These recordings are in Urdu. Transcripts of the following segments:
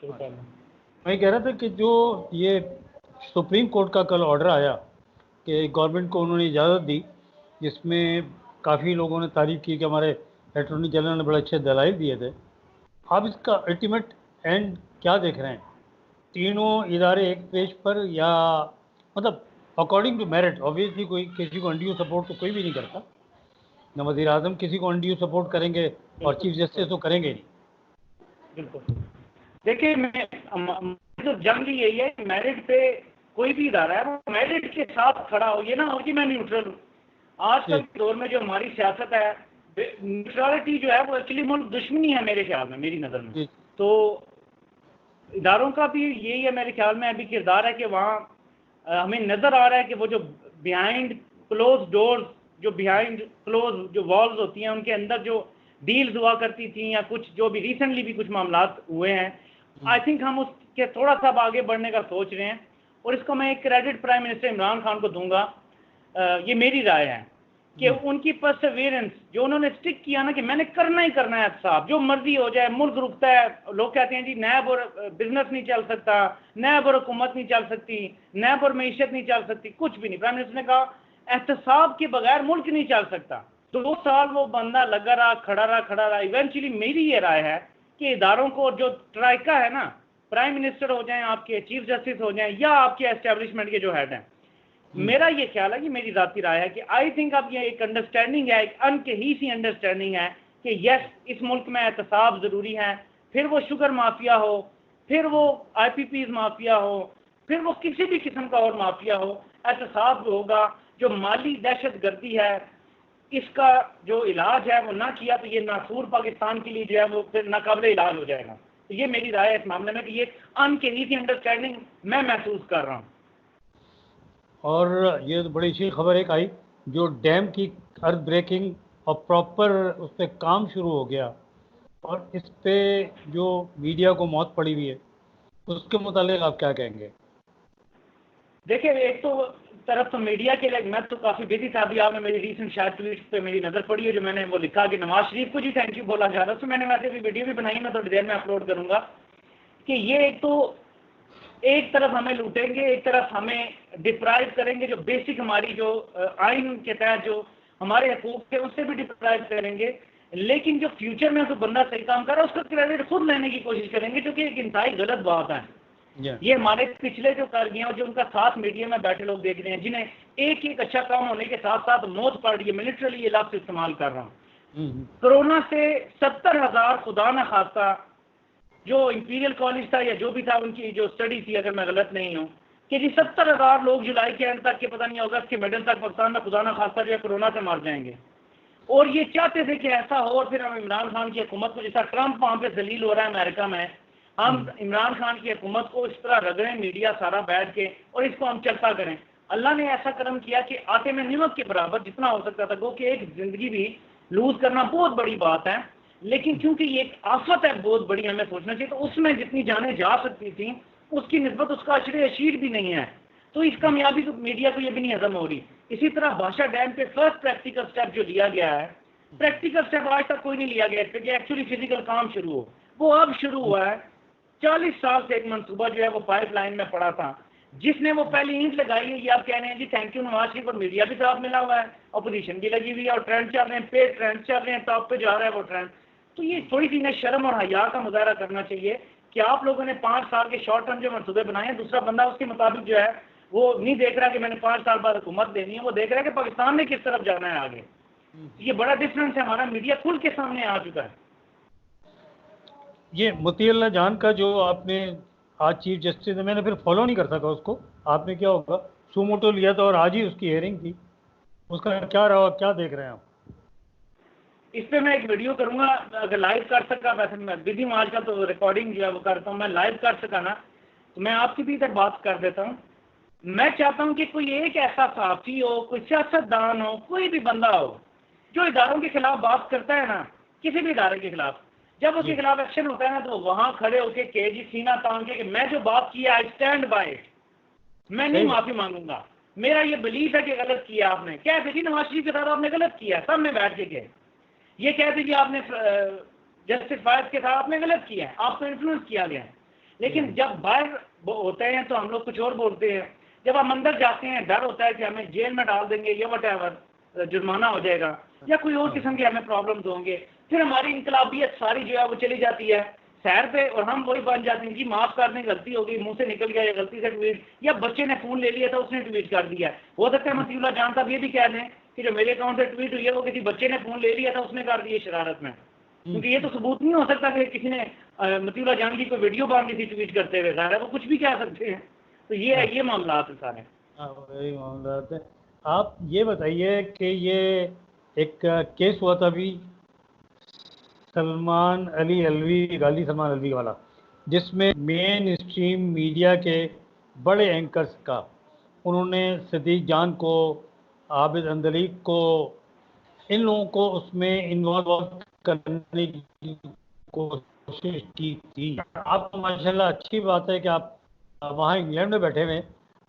میں کہہ رہا تھا کہ جو یہ سپریم کورٹ کا کل آرڈر آیا کہ گورنمنٹ کو انہوں نے اجازت دی، جس میں کافی لوگوں نے تعریف کی کہ ہمارے اٹارنی جنرل نے بڑے اچھے دلائل دیے تھے، آپ اس کا الٹیمیٹ اینڈ کیا دیکھ رہے ہیں؟ تینوں ادارے ایک پیج پر، یا مطلب اکارڈنگ ٹو میرٹ؟ آبویسلی کوئی کسی کو انڈیو سپورٹ تو کوئی بھی نہیں کرتا، نہ وزیر اعظم کسی کو انڈیو سپورٹ کریں گے اور چیف جسٹس تو کریں گے نہیں۔ بالکل دیکھیں، میں تو جنگ ہی یہی ہے کہ میرٹ پہ کوئی بھی ادارہ ہے وہ میرٹ کے ساتھ کھڑا ہو، یہ نہ ہو کہ میں نیوٹرل ہوں۔ آج کل کے دور میں جو ہماری سیاست ہے، نیوٹرلٹی جو ہے وہ ایکچولی ملک دشمنی ہے میرے خیال میں، میری نظر میں۔ تو اداروں کا بھی یہی ہے میرے خیال میں ابھی کردار ہے کہ وہاں ہمیں نظر آ رہا ہے کہ وہ جو بیہائنڈ کلوز ڈورز، جو بیہائنڈ کلوز جو والز ہوتی ہیں، ان کے اندر جو ڈیلز ہوا کرتی تھیں یا کچھ جو بھی ریسنٹلی بھی کچھ معاملات ہوئے ہیں، آئی تھنک ہم اس کے تھوڑا سا آگے بڑھنے کا سوچ رہے ہیں، اور اس کو میں ایک credit prime minister Imran Khan کو دوں گا۔ یہ میری رائے ہے کہ ان کی پرسیویرنس جو انہوں نے اسٹک کیا نا کہ میں نے کرنا ہی کرنا ہے احتساب، جو مرضی ہو جائے، ملک رکتا ہے، لوگ کہتے ہیں جی نیب اور بزنس نہیں چل سکتا، نیب اور حکومت نہیں چل سکتی، نیب اور معیشت نہیں چل سکتی، کچھ بھی نہیں۔ پرائم منسٹر نے کہا احتساب کے بغیر ملک نہیں چل سکتا۔ 2 سال وہ بندہ لگا رہا، کھڑا رہا۔ ایونچولی میری یہ رائے ہے کہ اداروں کو جو ٹرائکا ہے نا، پرائم منسٹر ہو جائیں، آپ کے چیف جسٹس ہو جائیں، یا آپ کے اسٹیبلشمنٹ کے جو ہیڈ ہیں، میرا یہ خیال ہے کہ میری ذاتی رائے ہے کہ آئی تھنک اب یہ ایک انڈرسٹینڈنگ ہے، ایک انکہی سی انڈرسٹینڈنگ ہے کہ یس، اس ملک میں احتساب ضروری ہے، پھر وہ شوگر مافیا ہو، پھر وہ آئی پی پیز مافیا ہو، پھر وہ کسی بھی قسم کا اور مافیا ہو، احتساب ہوگا۔ جو مالی دہشت گردی ہے، اس کا جو علاج ہے وہ نہ کیا تو یہ ناسور پاکستان کے لیے جو ہے وہ پھر ناقابل علاج ہو جائے گا۔ تو یہ میری رائے ہے اس معاملے میں کہ یہ انکہی سی انڈرسٹینڈنگ میں محسوس کر رہا ہوں۔ اور یہ تو بڑی اچھی خبر ایک آئی، جو ڈیم کی ارتھ بریکنگ اور پراپر اس پہ کام شروع ہو گیا، اور اس پہ جو میڈیا کو موت پڑی ہوئی ہے، اس کے متعلق آپ کیا کہیں گے؟ دیکھیں، ایک تو طرف تو میڈیا کے لیے میں تو کافی بزی تھا، ابھی آپ نے میری ریسنٹ شاید ٹویٹ پہ میری نظر پڑی ہے جو میں نے وہ لکھا کہ نواز شریف کو جی تھینک یو بولا جا رہا ہے، تو میں نے ویسے بھی ویڈیو بھی بنائی، میں تھوڑی دیر میں اپلوڈ کروں گا کہ یہ ایک تو ایک طرف ہمیں لوٹیں گے، ایک طرف ہمیں ڈپرائیو کریں گے، جو بیسک ہماری جو آئین کے تحت جو ہمارے حقوق تھے اس سے بھی ڈپرائیو کریں گے، لیکن جو فیوچر میں تو بندہ صحیح کام کر رہا ہے اس کا کریڈٹ خود لینے کی کوشش کریں گے، جو کہ ایک انتہائی غلط بات ہے۔ یہ ہمارے پچھلے جو کر گئے ہیں اور جو ان کا ساتھ میڈیا میں بیٹھے لوگ دیکھ رہے ہیں، جنہیں ایک ایک اچھا کام ہونے کے ساتھ ساتھ موت پڑ رہی ہے، ملٹرلی یہ لفظ استعمال کر رہا ہوں۔ کرونا سے 70,000 خدا نہ خواستہ جو امپیریل کالج تھا یا جو بھی تھا ان کی جو اسٹڈی تھی، اگر میں غلط نہیں ہوں، کہ جی 70,000 لوگ جولائی کے اینڈ تک کے پتہ نہیں اگست کے مڈل تک پاکستان میں خدا نہ خواستہ جو ہے کرونا سے مر جائیں گے، اور یہ چاہتے تھے کہ ایسا ہو، اور پھر ہم عمران خان کی حکومت کو، جیسا ٹرمپ وہاں پہ ذلیل ہو رہا ہے امریکہ میں، ہم عمران خان کی حکومت کو اس طرح رگڑیں میڈیا سارا بیٹھ کے، اور اس کو ہم چلتا کریں۔ اللہ نے ایسا کرم کیا کہ آٹے میں نمک کے برابر جتنا ہو سکتا تھا، گو کہ ایک زندگی بھی لوز کرنا بہت بڑی بات ہے، لیکن کیونکہ یہ ایک آفت ہے بہت بڑی، ہمیں سوچنا چاہیے، تو اس میں جتنی جانیں جا سکتی تھیں اس کی نسبت اس کا اشر اشیر بھی نہیں ہے، تو اس کامیابی تو میڈیا کو یہ بھی نہیں ہضم ہو رہی۔ اسی طرح بھاشا ڈیم پہ فرسٹ پریکٹیکل سٹیپ جو لیا گیا ہے، پریکٹیکل سٹیپ آج تک کوئی نہیں لیا گیا اس پہ کہ ایکچولی فزیکل کام شروع ہو، وہ اب شروع ہوا ہے۔ 40 سال سے ایک منصوبہ جو ہے وہ پائپ لائن میں پڑا تھا، جس نے وہ پہلی اینٹ لگائی ہے، یہ آپ کہہ رہے ہیں جی تھینک یو نواز شریف، اور میڈیا بھی ساتھ ملا ہوا ہے، اپوزیشن بھی لگی ہوئی ہے، اور ٹرینڈ چل رہے ہیں، پے ٹرینڈ چل رہے ہیں، ٹاپ پہ جا رہا ہے وہ ٹرینڈ۔ تو یہ تھوڑی سی انہیں شرم اور حیا کا مظاہرہ کرنا چاہیے کہ آپ لوگوں نے 5 سال کے شارٹ ٹرم جو منصوبے بنائے ہیں، دوسرا بندہ اس کے مطابق جو ہے وہ نہیں دیکھ رہا کہ میں نے 5 سال بعد حکومت دینی ہے، وہ دیکھ رہا ہے کہ پاکستان نے کس طرف جانا ہے آگے۔ یہ بڑا ڈفرینس ہے، ہمارا میڈیا کھل کے سامنے آ چکا ہے۔ یہ مطیع اللہ جان کا جو آپ نے آج چیف جسٹس ہے، میں نے پھر فالو نہیں کر سکا اس کو، آپ نے کیا ہوگا سو موٹو لیا تھا اور آج ہی اس کی ہیئرنگ تھی، اس کا کیا رہا، کیا دیکھ رہے ہیں آپ؟ اس پہ میں ایک ویڈیو کروں گا، اگر لائیو کر سکا، ویسے میں بزی ہوں آج کل تو ریکارڈنگ جو ہے وہ کرتا ہوں، میں لائیو کر سکا نا تو میں آپ کی بھی ادھر بات کر دیتا ہوں۔ میں چاہتا ہوں کہ کوئی ایک ایسا صحافی ہو، کوئی سیاستدان ہو، کوئی بھی بندہ ہو جو اداروں کے خلاف بات کرتا ہے نا، کسی بھی ادارے کے خلاف، جب اس کے خلاف ایکشن ہوتا ہے نا تو وہاں کھڑے ہو کے کہ جی سینہ تان کے کہ میں جو بات کیا آئی اسٹینڈ بائی اٹ، میں نہیں معافی مانگوں گا، میرا یہ بلیف ہے کہ غلط کیا آپ نے، کہتے جی نواز شریف کے ساتھ آپ نے غلط کیا، سب میں بیٹھ کے گئے، یہ کہتے جی آپ نے جسٹس فائز کے ساتھ آپ نے غلط کیا ہے، آپ کو انفلوئنس کیا گیا ہے، لیکن جب باہر ہوتے ہیں تو ہم لوگ کچھ اور بولتے ہیں، جب ہم اندر جاتے ہیں ڈر ہوتا ہے کہ ہمیں جیل میں ڈال دیں گے یا وٹ ایور، جرمانہ ہو جائے گا یا کوئی اور قسم کے ہمیں پرابلمز ہوں گے، پھر ہماری انقلابیت ساری جو ہے وہ چلی جاتی ہے سیر پہ، اور ہم وہی بن جاتے ہیں جی معاف کر دیں غلطی ہو گئی، منہ سے نکل گیا یا غلطی سے ٹویٹ، یا بچے نے فون لے لیا تھا اس نے ٹویٹ کر دیا. ہو سکتا ہے مطیع اللہ جان صاحب یہ بھی کہہ دیں کہ جو میرے اکاؤنٹ سے ٹویٹ ہوئی ہے وہ کسی بچے نے فون لے لیا تھا اس نے کر دی شرارت میں، کیونکہ یہ تو ثبوت نہیں ہو سکتا کہ کسی نے مطیع اللہ جان کی کوئی ویڈیو باندھی تھی ٹویٹ کرتے ہوئے، ظاہر ہے وہ کچھ بھی کہہ سکتے ہیں. تو یہ ہے، یہ معاملات ہیں سارے. وہی معاملات ہیں. آپ یہ بتائیے کہ یہ ایک کیس ہوا تھا ابھی سلمان علی الوی، غازی سلمان الوی والا، جس میں مین اسٹریم میڈیا کے بڑے اینکرز کا انہوں نے صدیق جان کو، عابد اندلیب کو، ان لوگوں کو اس میں انوالو کرنے کی کوشش کی تھی. آپ کو ماشاءاللہ اچھی بات ہے کہ آپ وہاں انگلینڈ میں بیٹھے ہوئے،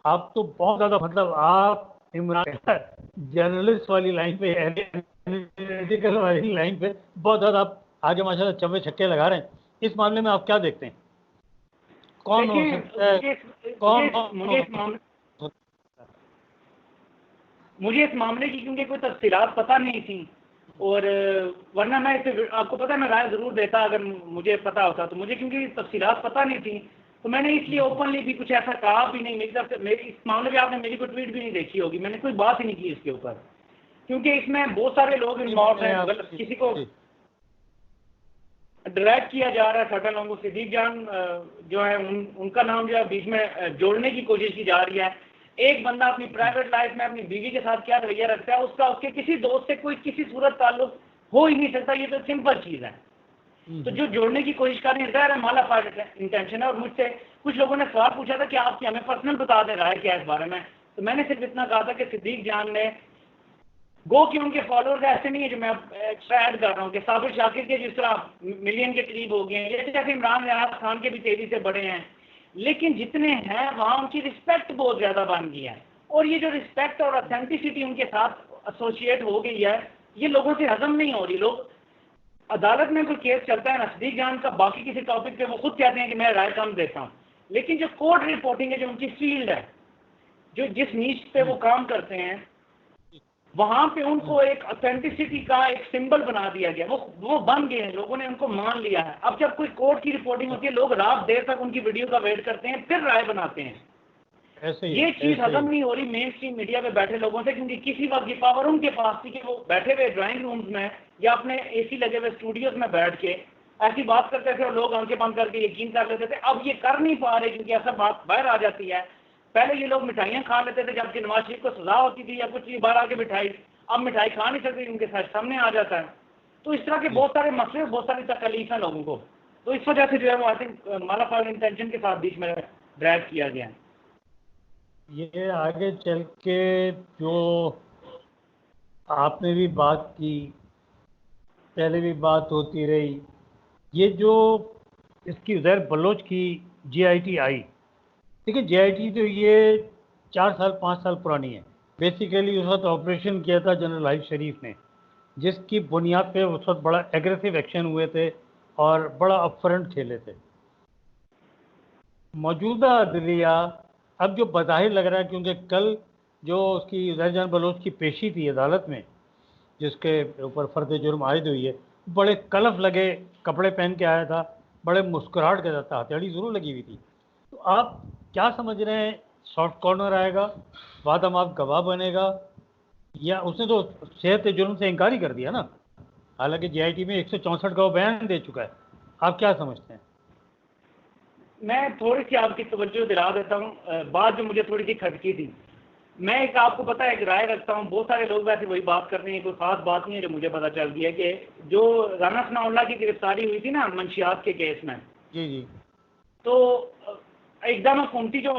آپ تو بہت زیادہ مطلب آپ عمران جرنلسٹ والی لائن پہ، ایتھیکل والی لائن پہ بہت زیادہ آپ آگے ماشاءاللہ چوے چھکے لگا رہے ہیں. اس معاملے میں آپ کیا دیکھتے ہیں؟ کون ہو سکتا ہے مجھے اس معاملے کی کیونکہ کوئی تفصیلات پتہ نہیں تھیں، اور ورنہ میں آپ کو پتہ ہے میں رائے ضرور دیتا اگر مجھے پتہ ہوتا، تو مجھے کیونکہ تفصیلات پتہ نہیں تھیں تو میں نے اس لیے اوپنلی بھی کچھ ایسا کہا بھی نہیں. میری طرف سے اس معاملے پہ آپ نے میری کوئی ٹویٹ بھی نہیں دیکھی ہوگی، میں نے کوئی بات ہی نہیں کی اس کے اوپر، کیونکہ اس میں بہت سارے لوگ انوالو ہیں. کسی کو ڈائریکٹ کیا جا رہا ہے سٹن لوگوں کو، صدیق جان جو ہے ان کا نام جو ہے بیچ میں جوڑنے کی کوشش کی جا رہی ہے. ایک بندہ اپنی پرائیویٹ لائف میں اپنی بیوی کے ساتھ کیا رویہ رکھتا ہے، اس کا اس کے کسی دوست سے کوئی کسی صورت تعلق ہو ہی نہیں سکتا، یہ تو سمپل چیز ہے. تو جو جوڑنے کی کوشش کر رہے ہیں ظاہر ہے مالا فائڈ انٹینشن ہے. اور مجھ سے کچھ لوگوں نے سوال پوچھا تھا کہ آپ کی ہمیں پرسنل بتا دیں رائے کیا اس بارے میں، تو میں نے صرف اتنا کہا تھا کہ صدیق جان نے گو کہ ان کے فالوورز ایسے نہیں ہے جو میں ایکسٹرا ایڈ کر رہا ہوں کہ صابر شاکر کے جس طرح ملین کے قریب ہو گئے ہیں، جیسے عمران ریاض خان کے بھی تیزی سے بڑے ہیں، لیکن جتنے ہیں وہاں ان کی رسپیکٹ بہت زیادہ بن گئی ہے. اور یہ جو رسپیکٹ اور اتھینٹسٹی ان کے ساتھ ایسوسیٹ ہو گئی ہے، یہ لوگوں سے ہضم نہیں ہو رہی. لوگ عدالت میں کوئی کیس چلتا ہے صدیق جان کا باقی کسی ٹاپک پہ وہ خود کہتے ہیں کہ میں رائے کم دیتا ہوں، لیکن جو کورٹ رپورٹنگ ہے جو ان کی فیلڈ ہے، جو جس نیچ پہ وہ کام کرتے ہیں، وہاں پہ ان کو ایک اتھینٹسٹی کا ایک سمبل بنا دیا گیا، وہ بن گئے ہیں، لوگوں نے ان کو مان لیا ہے. اب جب کوئی کورٹ کی رپورٹنگ ہوتی ہے لوگ رات دیر تک ان کی ویڈیو کا ویٹ کرتے ہیں پھر رائے بناتے ہیں. یہ چیز ہضم نہیں ہو رہی مین اسٹریم میڈیا پہ بیٹھے لوگوں سے، کیونکہ کسی وقت یہ پاور ان کے پاس تھی کہ وہ بیٹھے ہوئے ڈرائنگ رومز میں یا اپنے اے سی لگے ہوئے اسٹوڈیوز میں بیٹھ کے ایسی بات کرتے تھے اور لوگ آنکھیں بند کر کے یقین کر لیتے تھے. اب یہ کر نہیں پا رہے کیونکہ ایسا بات باہر آ جاتی ہے. پہلے یہ لوگ مٹھائیاں کھا لیتے تھے جبکہ نواز شریف کو سزا ہوتی تھی یا کچھ باہر آ کے مٹھائی، اب مٹھائی کھا نہیں سکتے ان کے ساتھ سامنے آ جاتا ہے. تو اس طرح کے بہت سارے مسئلے، بہت ساری تکلیف ہیں لوگوں کو. تو اس وجہ سے جو ہے وہ آئی تھنک مالا فائل انٹینشن کے ساتھ بیچ میں ڈرائیو کیا گیا ہے. یہ آگے چل کے جو آپ نے بھی بات کی، پہلے بھی بات ہوتی رہی، یہ جو اس کی زیر بلوچ کی جے آئی ٹی آئی، دیکھیے جے آئی ٹی تو یہ 4 سال 5 سال پرانی ہے. بیسیکلی اس وقت آپریشن کیا تھا جنرل حائف شریف نے، جس کی بنیاد پہ اس وقت بڑا ایگریسو ایکشن ہوئے تھے اور بڑا اپ فرنٹ کھیلے تھے. موجودہ عدلیہ اب جو بظاہر لگ رہا ہے، کیونکہ کل جو اس کی زہر جان بلوچ کی پیشی تھی عدالت میں جس کے اوپر فرد جرم عائد ہوئی ہے، بڑے کلف لگے کپڑے پہن کے آیا تھا، بڑے مسکراہٹ کے ساتھ، ہتھیلی ضرور لگی ہوئی تھی. تو آپ کیا سمجھ رہے ہیں، سافٹ کارنر آئے گا، وعدہ معاف گواہ بنے گا، یا اس نے تو صحت جرم سے انکار ہی کر دیا نا، حالانکہ جے آئی ٹی میں 164 کا وہ بیان دے چکا ہے. آپ کیا سمجھتے ہیں؟ میں تھوڑی سی آپ کی توجہ دلا دیتا ہوں. بات جو مجھے تھوڑی سی کھٹکی تھی، میں ایک آپ کو پتا ہے ایک رائے رکھتا ہوں. بہت سارے لوگ ویسے وہی بات کرتے ہیں، کوئی خاص بات نہیں ہے جو مجھے پتا چل گئی ہے کہ جو رانا ثناء اللہ کی گرفتاری ہوئی تھی نا منشیات کے کیس میں، جی تو ایک دم حکومتی جو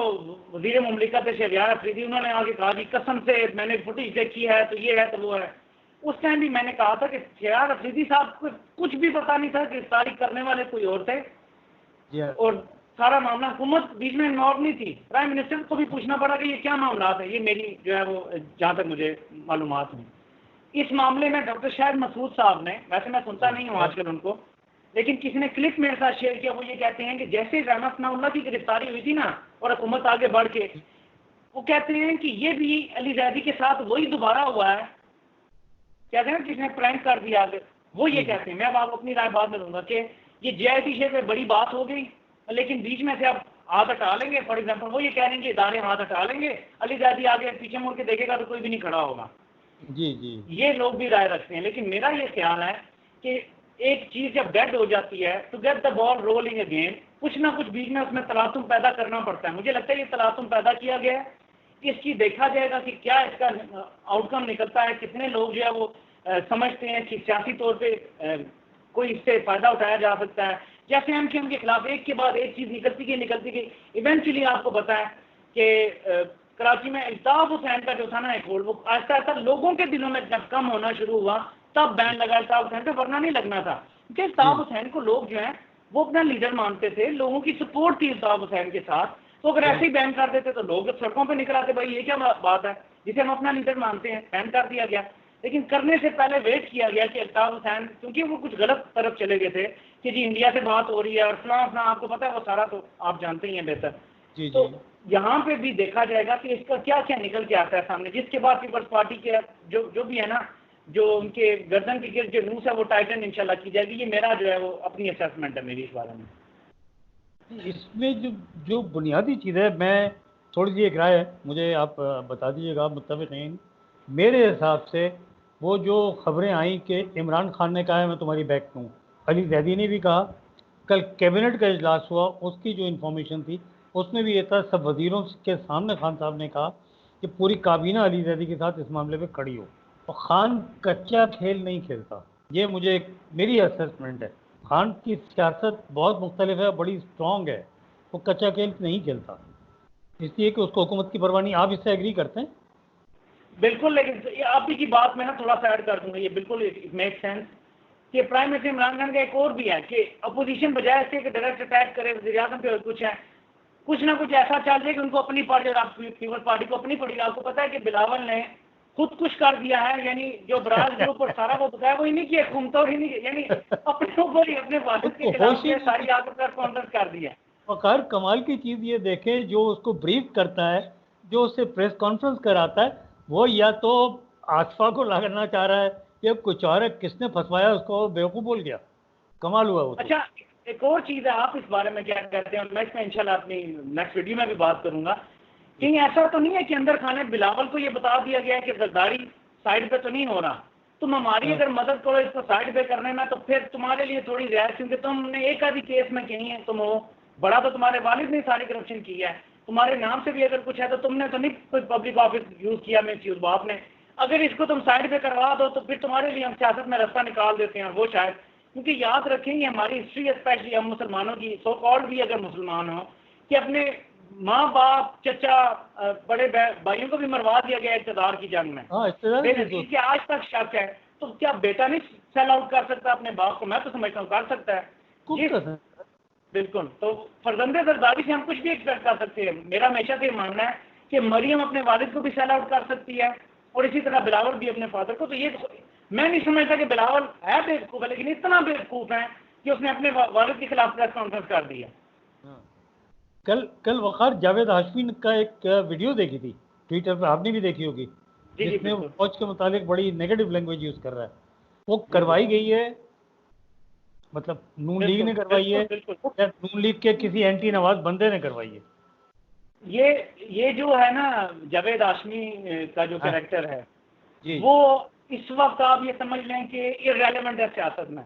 وزیر مملکت تھے شہریار افریدی، انہوں نے آگے کہا کہ قسم سے میں نے فوٹیج دیکھی ہے تو یہ ہے تو وہ ہے. اس ٹائم بھی میں نے کہا تھا کہ شہریار افریدی صاحب کو کچھ بھی پتا نہیں تھا، گرفتاری کرنے والے کوئی اور تھے اور سارا معاملہ حکومت بیچ میں انوالو نہیں تھی. پرائم منسٹر کو بھی پوچھنا پڑا کہ یہ کیا معاملات ہیں. یہ میری جو ہے وہ جہاں تک مجھے معلومات ہیں اس معاملے میں ڈاکٹر شاہد مسعود صاحب نے، ویسے میں سنتا نہیں ہوں آج کل ان کو، لیکن کسی نے کلپ میرے ساتھ شیئر کیا, وہ یہ کہتے ہیں کہ جیسے رانا ثناء اللہ کی گرفتاری ہوئی تھی نا اور حکومت آگے بڑھ کے, وہ کہتے ہیں کہ یہ بھی علی زیدی کے ساتھ وہی دوبارہ ہوا ہے, کہتے ہیں جس نے پرینک کر دیا آگے, وہ یہ کہتے ہیں. میں اب آپ اپنی رائے بعد میں دوں گا کہ یہ جے آئی ٹی شے پہ بڑی بات ہو گئی, لیکن بیچ میں سے اب ہاتھ ہٹا لیں گے. فار ایگزامپل وہ یہ کہہ رہے ہیں کہ ادارے ہاتھ ہٹا لیں گے, علی زیدی آگے پیچھے مڑ کے دیکھے گا تو کوئی بھی نہیں کھڑا ہوگا. جی جی یہ لوگ بھی رائے رکھتے ہیں, لیکن میرا یہ خیال ہے کہ ایک چیز جب ڈیڈ ہو جاتی ہے تو get the ball rolling again, کچھ نہ کچھ بیچ میں اس میں تلاطم پیدا کرنا پڑتا ہے. مجھے لگتا ہے یہ تلاطم پیدا کیا گیا ہے, اس کی دیکھا جائے گا کہ کیا اس کا آؤٹ کم نکلتا ہے. کتنے لوگ جو ہے وہ سمجھتے ہیں کہ سیاسی طور پہ کوئی اس سے فائدہ اٹھایا جا سکتا ہے. جیسے ایم کیو ایم کے خلاف ایک کے بعد ایک چیز نکلتی گئی. ایونچولی آپ کو پتا ہے کہ کراچی میں الطاف حسین کا جو تھا نا ایک وہ آہستہ آہستہ لوگوں کے دلوں میں جب کم ہونا شروع ہوا تب بین لگا الطاف حسین پہ, ورنہ نہیں لگنا تھا. کیونکہ الطاف حسین کو لوگ جو ہیں وہ اپنا لیڈر مانتے تھے, لوگوں کی سپورٹ تھی الطاف حسین کے ساتھ. تو اگر ایسے ہی بین کر دیتے تو لوگ سڑکوں پہ نکل آتے, بھائی یہ کیا بات ہے, جسے ہم اپنا لیڈر مانتے ہیں, بین کر دیا گیا. لیکن کرنے سے پہلے ویٹ کیا گیا کہ الطاف حسین, کیونکہ وہ کچھ غلط طرف چلے گئے تھے کہ جی انڈیا سے بات ہو رہی ہے اور فلاں آپ کو پتا ہے, وہ سارا تو آپ جانتے ہی ہیں بہتر. تو یہاں پہ بھی دیکھا جائے گا کہ اس کا کیا کیا نکل کے آتا ہے سامنے, جس کے بعد پیپلز پارٹی کے جو بھی ہے نا, جو ان کے گردن کی گرد جو نوس ہے وہ ٹائٹن انشاءاللہ کی جائے گی. یہ میرا جو ہے وہ اپنی اسیسمنٹ ہے میری اس بارے میں. اس میں جو بنیادی چیز ہے, میں تھوڑی سی ایک رائے ہے, مجھے آپ بتا دیجیے گا متفق ہیں. میرے حساب سے وہ جو خبریں آئیں کہ عمران خان نے کہا ہے میں تمہاری بیک ہوں, علی زیدی نے بھی کہا, کل کیبنٹ کا اجلاس ہوا اس کی جو انفارمیشن تھی اس میں بھی یہ تھا, سب وزیروں کے سامنے خان صاحب نے کہا کہ پوری کابینہ علی زیدی کے ساتھ اس معاملے پہ کھڑی ہو. اور خان کچا کھیل نہیں کھیلتا, یہ مجھے میری اسسمنٹ ہے. خان کی سیاست بہت مختلف ہے, بڑی اسٹرانگ ہے, وہ کچا کھیل نہیں کھیلتا, اس لیے کہ اس کو حکومت کی پرواہ نہیں. آپ اس سے ایگری کرتے ہیں؟ بالکل, لیکن آپ ہی کی بات میں نا تھوڑا سا ایڈ کر دوں گا, یہ بالکل میک سینس کہ پرائم منسٹر عمران خان کا ایک اور بھی ہے کہ اپوزیشن بجائے سے کہ ڈائریکٹ اٹیک کرے وزیر اعظم پہ, کچھ نہ کچھ ایسا چل جائے کہ ان کو اپنی پارٹی اور پیپلز پارٹی کو اپنی پڑی. آپ کو پتا ہے کہ بلاول نے خود کچھ کر دیا ہے, یعنی جو براز گروپ اور سارا وہ بتایا وہ ہی نہیں کیا, گھومتا اور ہی نہیں, یعنی اپنے اوپر ہی اپنے والد کے خلاف ساری آگ پر کانفرنس کر دیا. وقار کمال کی چیز یہ دیکھیں, جو اس کو بریف کرتا ہے, جو اس سے پریس کانفرنس کراتا ہے, وہ یا تو آصفا کو لگنا چاہ رہا ہے یا کچھ اور ہے. کس نے پھنسوایا اس کو, بیوقوف بول گیا. کمال ہوا وہ. اچھا ایک اور چیز ہے, آپ اس بارے میں کیا کہتے ہیں, اور میں اس میں انشاءاللہ اپنی نیکسٹ ویڈیو میں بھی بات کروں گا. کہیں ایسا تو نہیں ہے کہ اندر خانے بلاول کو یہ بتا دیا گیا ہے کہ زرداری سائڈ پہ تو نہیں ہو رہا, تم ہماری اگر مدد کرو اس کو سائڈ پہ کرنے میں تو پھر تمہارے لیے تھوڑی رعایت, کیونکہ تم نے ایک آدھی کیس میں کہیں ہے, تم ہو بڑا تو تمہارے والد نے ساری کرپشن کی ہے, تمہارے نام سے بھی اگر کچھ ہے تو تم نے تو نہیں کوئی پبلک آفس یوز کیا میں چیز باپ نے. اگر اس کو تم سائڈ پہ کروا دو تو پھر تمہارے لیے ہم سیاست میں راستہ نکال دیتے ہیں. وہ شاید کیونکہ یاد رکھیں یہ ہماری ہسٹری اسپیشلی ہم مسلمانوں کی, سو کالڈ بھی اگر مسلمان ہوں, کہ اپنے ماں باپ چچا بڑے بھائیوں کو بھی مروا دیا گیا اقتدار کی جنگ میں. کہ آج تک شک ہے, تو کیا بیٹا نہیں سیل آؤٹ کر سکتا اپنے باپ کو؟ میں تو سمجھتا ہوں کر سکتا ہے. بالکل, تو فرزند زرداری سے ہم کچھ بھی ایکسپیکٹ کر سکتے ہیں. میرا ہمیشہ سے یہ ماننا ہے کہ مریم اپنے والد کو بھی سیل آؤٹ کر سکتی ہے, اور اسی طرح بلاول بھی اپنے فادر کو. تو یہ میں نہیں سمجھتا کہ بلاول ہے بیوقوف ہے, لیکن اتنا بیوقوف ہے کہ اس نے اپنے والد کے خلاف پریس کانفرنس کر دیا. کل وقار جاوید ہاشمی کا ایک ویڈیو دیکھی تھی ٹویٹر پہ, آپ نے بھی دیکھی ہوگی, جس میں فوج کے متعلق بڑی نیگیٹو لینگویج یوز کر رہا ہے. وہ کروائی گئی ہے, مطلب نون لیگ نے کروائی ہے یا نون لیگ کے کسی اینٹی نواز بندے نے کروائی ہے؟ یہ جو ہے نا جاوید ہاشمی کا جو کریکٹر ہے, وہ اس وقت آپ یہ سمجھ لیں کہ ارریلیونٹ ہے سیاست میں.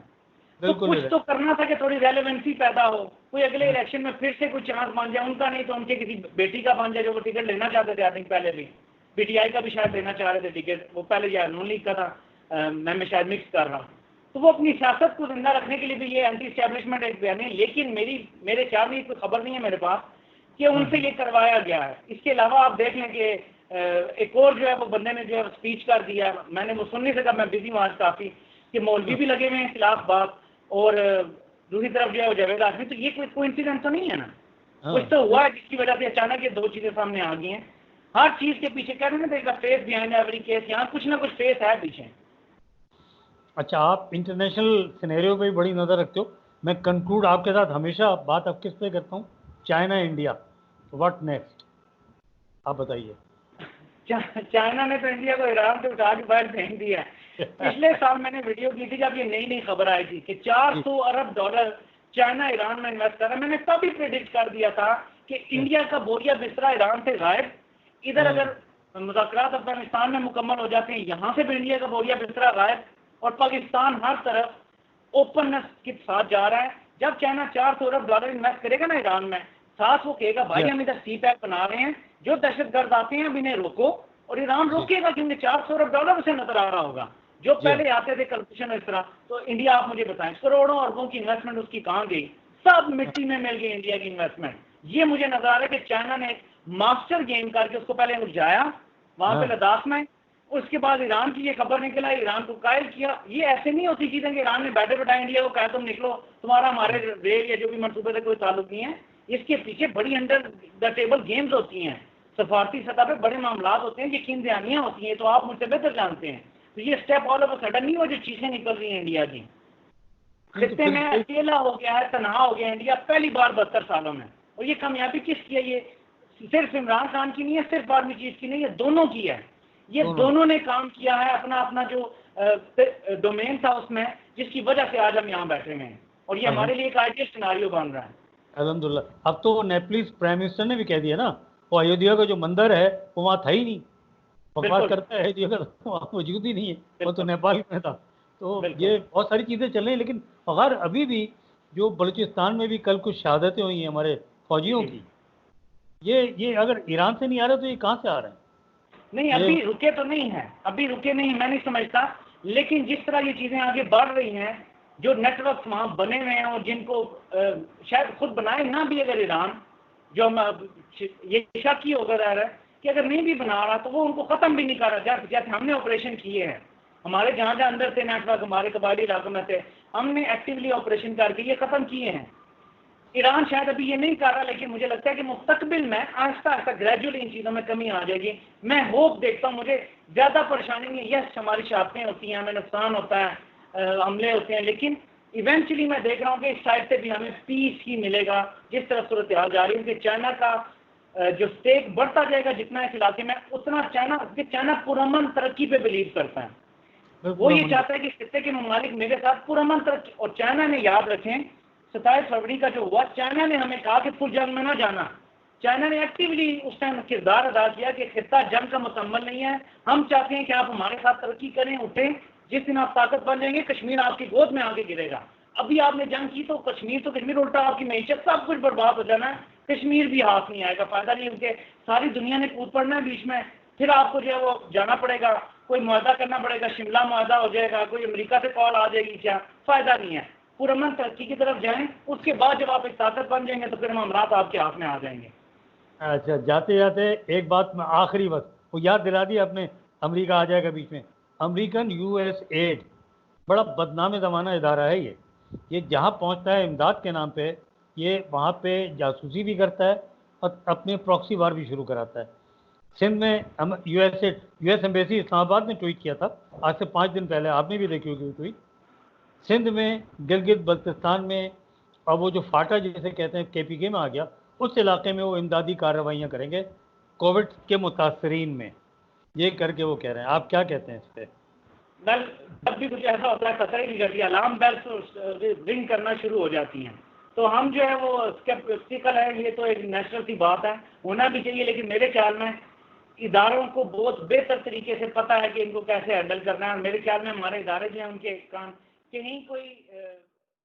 تو کچھ تو کرنا تھا کہ تھوڑی ریلیونسی پیدا ہو, کوئی اگلے الیکشن میں پھر سے کوئی چانس بن جائے. ان کا نہیں تو ان کے کسی بیٹی کا بن جائے جو وہ ٹکٹ لینا چاہتے تھے. آئی تھنک پہلے بھی پی ٹی آئی کا بھی شاید لینا چاہ رہے تھے ٹکٹ, وہ پہلے یا نون لیگ کا تھا, میں شاید مکس کر رہا ہوں. تو وہ اپنی سیاست کو زندہ رکھنے کے لیے بھی یہ اینٹی اسٹیبلشمنٹ ایک بیان ہے. لیکن میرے خیال میں کوئی خبر نہیں ہے میرے پاس کہ ان سے یہ کروایا گیا ہے. اس کے علاوہ آپ دیکھ لیں کہ ایک اور جو ہے وہ بندے نے جو ہے اسپیچ کر دیا, میں نے وہ سن نہیں سکا, میں بزی ہوں آج کافی, کہ مولوی بھی لگے ہوئے ہیں خلاف بات, اور دوسری طرف جو ہے وہ جاوید ہاشمی. تو یہ کوئی انسیڈنٹ تو نہیں ہے نا, کچھ تو ہوا ہے جس کی وجہ سے اچانک یہ دو چیزیں سامنے آ گئی ہیں. ہر چیز کے پیچھے کہتے ہیں نا دیکھا فیس بیہائنڈ ایوری کیس, یہاں کچھ نہ کچھ فیس ہے پیچھے. اچھا, آپ انٹرنیشنل سینیریو پہ بھی بڑی نظر رکھتے ہو. میں کنکلوڈ آپ کے ساتھ ہمیشہ بات اب کس پہ کرتا ہوں، چائنا انڈیا، واٹ نیکسٹ، آپ بتائیے۔ چائنا نے تو انڈیا کو ایران سے اٹھا کے باہر پھینک دیا ہے۔ پچھلے سال میں نے ویڈیو کی تھی جب یہ نئی نئی خبر آئی تھی کہ $400 ارب چائنا ایران میں انویسٹ کر رہا ہے، میں نے تبھی پریڈکٹ کر دیا تھا کہ انڈیا کا بوریا بسترا ایران سے غائب، ادھر اگر مذاکرات افغانستان میں مکمل ہو جاتے ہیں یہاں سے بھی انڈیا کا بوریا بسترا غائب، اور پاکستان ہر طرف اوپننس کے ساتھ جا رہا ہے۔ جب چائنا $400 ارب انویسٹ کرے گا نا ایران میں، ساتھ وہ کہے گا بھائی ہم ادھر سی پیک بنا رہے ہیں، جو دہشت گرد آتے ہیں اب انہیں روکو، اور ایران روکے گا کیونکہ $400 ارب اسے نظر آ رہا ہوگا جو پہلے آتے تھے کرپشن اس طرح۔ تو انڈیا آپ مجھے بتائیں کروڑوں اربوں کی انویسٹمنٹ اس کی کہاں گئی؟ سب مٹی میں مل گئی انڈیا کی انویسٹمنٹ۔ یہ مجھے نظر آ رہا ہے کہ چائنا نے ایک ماسٹر گیم کر کے اس کو پہلے الجھایا وہاں پہ لداخ میں، اس کے بعد ایران کی یہ خبر نکلا، ایران کو قائل کیا۔ یہ ایسے نہیں ہوتی چیزیں کہ ایران نے بیٹھے بیٹھائے انڈیا کو کہا تم نکلو، تمہارا ہمارے ریل یا جو بھی منصوبے سے کوئی تعلق نہیں ہے۔ اس کے پیچھے بڑی انڈر دا ٹیبل گیمز ہوتی ہیں، سفارتی سطح پہ بڑے معاملات ہوتے ہیں، یقین دہانیاں ہوتی ہیں، تو آپ مجھ سے بہتر جانتے ہیں۔ تو یہ اسٹیپ آل آف سڈن نہیں ہو جو چیزیں نکل رہی ہیں انڈیا کی، خطے میں اکیلا ہو گیا ہے، تنہا ہو گیا انڈیا پہلی بار 72 سالوں میں۔ اور یہ کامیابی کس کی ہے؟ یہ صرف عمران خان کی نہیں ہے، صرف آرمی چیف کی نہیں، یہ دونوں کی ہے۔ یہ دونوں نے کام کیا ہے، اپنا اپنا جو ڈومین تھا اس میں، جس کی وجہ سے آج ہم یہاں بیٹھے ہوئے ہیں، اور یہ ہمارے لیے ایک آئیڈیل سیناریو بن رہا ہے۔ الحمدللہ۔ اب تو نیپلیز پرائم منسٹر نے بھی کہہ دیا نا، وہ ایودھیا کا جو مندر ہے وہ وہاں تھا ہی نہیں، بکواس کرتا ہے ایودھیا کا وہاں موجود ہی نہیں ہے، وہ تو نیپال میں تھا۔ تو یہ بہت ساری چیزیں چل رہی ہیں، لیکن اگر ابھی بھی جو بلوچستان میں بھی کل کچھ شہادتیں ہوئی ہیں ہمارے فوجیوں کی، یہ اگر ایران سے نہیں آ رہا تو یہ کہاں سے آ رہے ہیں؟ نہیں ابھی رکے تو نہیں ہیں، ابھی رکے نہیں، میں نہیں سمجھتا، لیکن جس طرح یہ چیزیں آگے بڑھ رہی ہیں، جو نیٹ ورکس وہاں بنے ہوئے ہیں، اور جن کو شاید خود بنائے نہ بھی اگر ایران، جو یہ شک ہی ہوگا رہا ہے کہ اگر نہیں بھی بنا رہا تو وہ ان کو ختم بھی نہیں کر رہا، جیسے ہم نے آپریشن کیے ہیں، ہمارے جہاں جہاں اندر تھے نیٹ ورک، ہمارے قبائلی علاقوں میں تھے، ہم نے ایکٹیولی آپریشن کر کے یہ ختم کیے ہیں۔ ایران شاید ابھی یہ نہیں کر رہا، لیکن مجھے لگتا ہے کہ مستقبل میں آہستہ آہستہ گریجولی ان چیزوں میں کمی آ جائے گی۔ میں ہوپ دیکھتا ہوں، مجھے زیادہ پریشانی نہیں ہے، یس ہماری شاختیں ہوتی ہیں، ہمیں نقصان ہوتا ہے، حملے ہوتے ہیں، لیکن ایونچولی میں دیکھ رہا ہوں کہ اس سائڈ سے بھی ہمیں پیس ہی ملے گا، جس طرح صورتحال جا رہی ہے کہ چائنا کا جو اسٹیک بڑھتا جائے گا جتنا اس علاقے میں، اتنا چائنا پرامن ترقی پہ بلیو کرتا ہے، وہ یہ چاہتا ہے کہ خطے کے ممالک میرے ساتھ پرامن ترقی، اور چائنا نے یاد رکھیں 27 فروری کا جو ہوا، چائنا نے ہمیں کہا کہ فل جنگ میں نہ جانا، چائنا نے ایکٹیولی اس ٹائم کردار ادا کیا کہ خطہ جنگ کا مکمل نہیں ہے، ہم چاہتے ہیں کہ آپ ہمارے ساتھ ترقی کریں، اٹھیں، جس دن آپ طاقت بن جائیں گے کشمیر آپ کی گود میں آ کے گرے گا۔ ابھی آپ نے جنگ کی تو کشمیر الٹا آپ کی معیشت سب کچھ برباد ہو جانا ہے، کشمیر بھی ہاتھ نہیں آئے گا، فائدہ نہیں، کیونکہ ساری دنیا نے کود پڑنا ہے بیچ میں، پھر آپ کو جو ہے وہ جانا پڑے گا، کوئی معاہدہ کرنا پڑے گا، شملہ معاہدہ ہو جائے گا، کوئی امریکہ سے کال آ جائے گی، کیا فائدہ نہیں ہے۔ پرامن ترقی کی طرف جائیں، اس کے بعد جب آپ ایک طاقت بن جائیں گے تو پھر معاملات آپ کے ہاتھ میں آ جائیں گے۔ اچھا، جاتے جاتے ایک بات میں آخری بات وہ یاد دلا دی آپ نے، امریکہ آ جائے گا بیچ میں۔ امریکن یو ایس ایڈ بڑا بدنام زمانہ ادارہ ہے، یہ جہاں پہنچتا ہے امداد کے نام پہ، یہ وہاں پہ جاسوسی بھی کرتا ہے اور اپنے پراکسی وار بھی شروع کراتا ہے۔ سندھ میں یو ایس ایمبیسی اسلام آباد نے ٹویٹ کیا تھا آج سے 5 دن پہلے، آپ نے بھی دیکھی ہوگی وہ ٹویٹ، سندھ میں، گلگت بلتستان میں، اور وہ جو فاٹا جسے کہتے ہیں کے پی کے میں آ گیا، اس علاقے میں وہ امدادی کارروائیاں کریں گے کووڈ کے متاثرین میں، یہ کر کے وہ کہہ رہے ہیں۔ آپ کیا کہتے ہیں اس پہ؟ بیل جب بھی کچھ ایسا ہوتا ہے خطرے کی گھڑی الارم بیلس رنگ کرنا شروع ہو جاتی ہیں، تو ہم جو ہے وہ اسکیپٹیکل ہے، یہ تو ایک نیچرل سی بات ہے، ہونا بھی چاہیے، لیکن میرے خیال میں اداروں کو بہت بہتر طریقے سے پتہ ہے کہ ان کو کیسے ہینڈل کرنا ہے، اور میرے خیال میں ہمارے ادارے جو ہیں ان کے کام کہیں کوئی